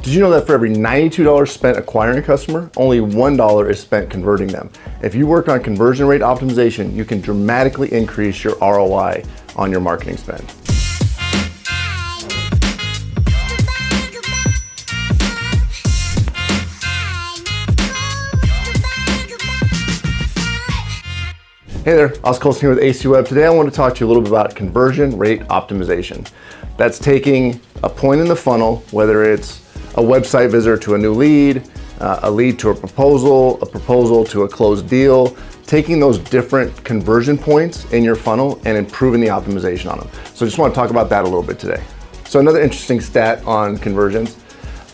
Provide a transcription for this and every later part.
Did you know that for every $92 spent acquiring a customer, only $1 is spent converting them? If you work on conversion rate optimization, you can dramatically increase your ROI on your marketing spend. Hey there, Oz Colson here with AC Web. Today I want to talk to you a little bit about conversion rate optimization. That's taking a point in the funnel, whether it's a website visitor to a new lead, a lead to a proposal to a closed deal, taking those different conversion points in your funnel and improving the optimization on them. So I just want to talk about that a little bit today. So another interesting stat on conversions,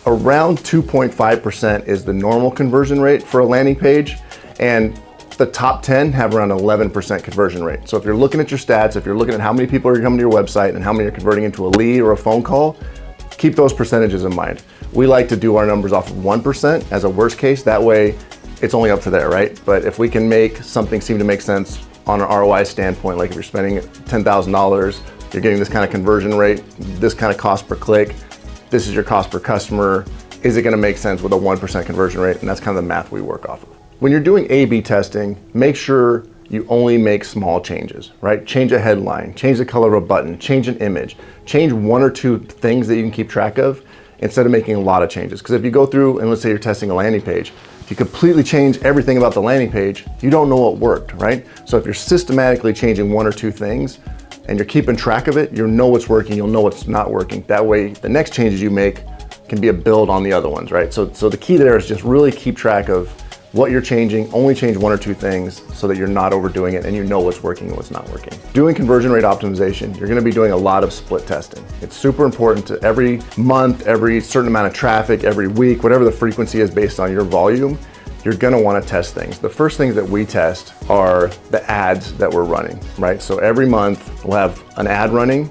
around 2.5% is the normal conversion rate for a landing page, and the top 10 have around 11% conversion rate. So if you're looking at your stats, if you're looking at how many people are coming to your website and how many are converting into a lead or a phone call, keep those percentages in mind. We like to do our numbers off of 1% as a worst case. That way it's only up to there, right? But if we can make something seem to make sense on an ROI standpoint, like if you're spending $10,000, you're getting this kind of conversion rate, this kind of cost per click, this is your cost per customer, is it gonna make sense with a 1% conversion rate? And that's kind of the math we work off of. When you're doing A/B testing, make sure you only make small changes, right? Change a headline, change the color of a button, change an image, change one or two things that you can keep track of instead of making a lot of changes. Because if you go through and let's say you're testing a landing page, if you completely change everything about the landing page, you don't know what worked, right? So if you're systematically changing one or two things and you're keeping track of it, you'll know what's working, you'll know what's not working. That way, the next changes you make can be a build on the other ones, right? So the key there is just really keep track of what you're changing, only change one or two things so that you're not overdoing it and you know what's working and what's not working. Doing conversion rate optimization, you're gonna be doing a lot of split testing. It's super important to every month, every certain amount of traffic, every week, whatever the frequency is based on your volume, you're gonna wanna test things. The first things that we test are the ads that we're running, right? So every month we'll have an ad running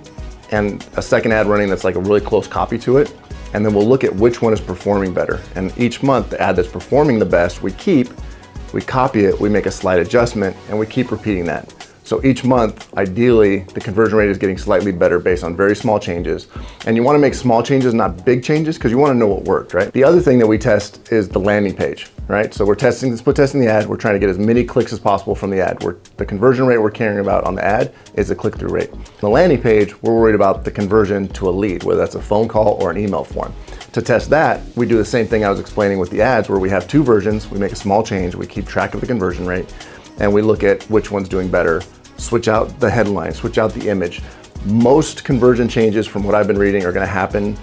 and a second ad running that's like a really close copy to it. And then we'll look at which one is performing better. And each month, the ad that's performing the best, we copy it, we make a slight adjustment, and we keep repeating that. So each month, ideally, the conversion rate is getting slightly better based on very small changes. And you wanna make small changes, not big changes, because you wanna know what worked, right? The other thing that we test is the landing page, right? So we're split testing the ad, we're trying to get as many clicks as possible from the ad. The conversion rate we're caring about on the ad is the click-through rate. The landing page, we're worried about the conversion to a lead, whether that's a phone call or an email form. To test that, we do the same thing I was explaining with the ads, where we have two versions, we make a small change, we keep track of the conversion rate, and we look at which one's doing better, switch out the headline, switch out the image. Most conversion changes from what I've been reading are gonna happen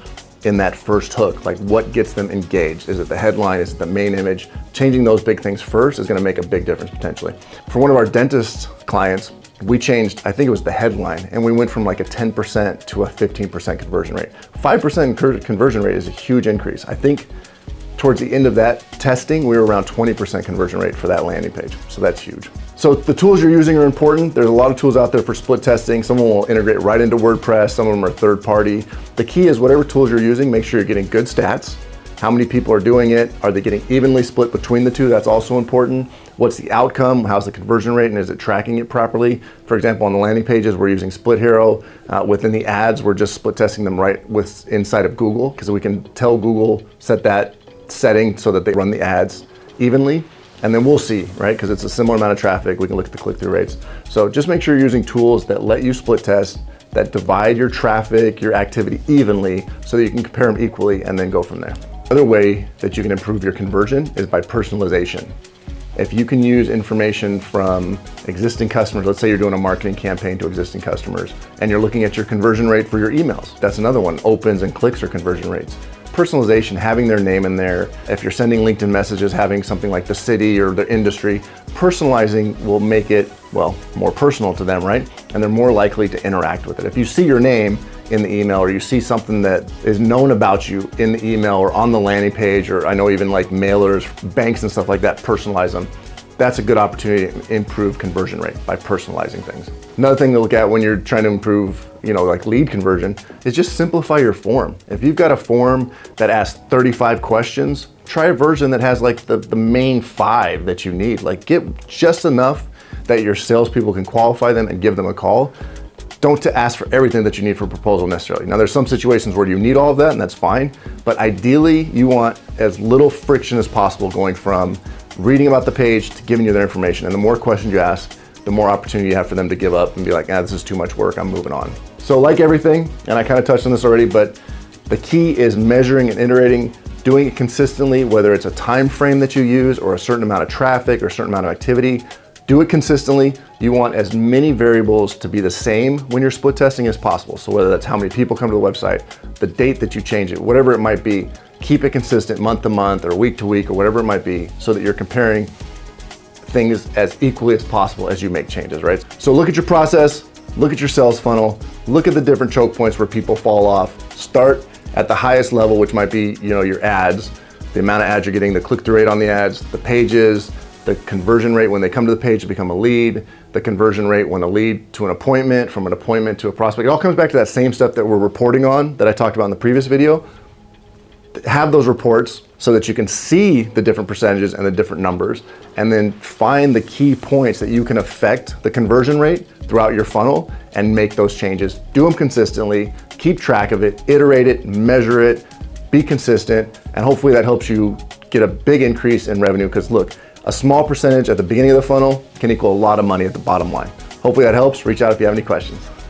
in that first hook, like what gets them engaged. Is it the headline, is it the main image? Changing those big things first is gonna make a big difference potentially. For one of our dentist clients, we changed, I think it was the headline, and we went from like a 10% to a 15% conversion rate. 5% conversion rate is a huge increase. I think towards the end of that testing, we were around 20% conversion rate for that landing page. So that's huge. So the tools you're using are important. There's a lot of tools out there for split testing. Some of them will integrate right into WordPress. Some of them are third party. The key is whatever tools you're using, make sure you're getting good stats. How many people are doing it? Are they getting evenly split between the two? That's also important. What's the outcome? How's the conversion rate, and is it tracking it properly? For example, on the landing pages, we're using Split Hero. Within the ads, we're just split testing them right inside of Google, because we can tell Google, set that setting so that they run the ads evenly. And then we'll see, right? Because it's a similar amount of traffic. We can look at the click-through rates. So just make sure you're using tools that let you split test, that divide your traffic, your activity evenly, so that you can compare them equally and then go from there. Another way that you can improve your conversion is by personalization. If you can use information from existing customers, let's say you're doing a marketing campaign to existing customers, and you're looking at your conversion rate for your emails. That's another one, opens and clicks or conversion rates. Personalization, having their name in there. If you're sending LinkedIn messages, having something like the city or the industry, personalizing will make it, well, more personal to them, right? And they're more likely to interact with it. If you see your name in the email, or you see something that is known about you in the email or on the landing page, or I know even like mailers, banks and stuff like that, personalize them. That's a good opportunity to improve conversion rate by personalizing things. Another thing to look at when you're trying to improve, like lead conversion is just simplify your form. If you've got a form that asks 35 questions, try a version that has like the main 5 that you need. Like get just enough that your salespeople can qualify them and give them a call. don't ask for everything that you need for a proposal necessarily. Now there's some situations where you need all of that and that's fine, but ideally you want as little friction as possible going from reading about the page to giving you their information. And the more questions you ask, the more opportunity you have for them to give up and be like, this is too much work, I'm moving on. So like everything, and I kind of touched on this already, but the key is measuring and iterating, doing it consistently, whether it's a time frame that you use or a certain amount of traffic or a certain amount of activity. Do it consistently. You want as many variables to be the same when you're split testing as possible. So whether that's how many people come to the website, the date that you change it, whatever it might be, keep it consistent month to month or week to week or whatever it might be so that you're comparing things as equally as possible as you make changes, right? So look at your process, look at your sales funnel, look at the different choke points where people fall off. Start at the highest level, which might be, your ads, the amount of ads you're getting, the click-through rate on the ads, the pages, the conversion rate when they come to the page to become a lead, the conversion rate when a lead to an appointment, from an appointment to a prospect. It all comes back to that same stuff that we're reporting on that I talked about in the previous video. Have those reports so that you can see the different percentages and the different numbers, and then find the key points that you can affect the conversion rate throughout your funnel and make those changes. Do them consistently, keep track of it, iterate it, measure it, be consistent, and hopefully that helps you get a big increase in revenue, because look, a small percentage at the beginning of the funnel can equal a lot of money at the bottom line. Hopefully that helps. Reach out if you have any questions.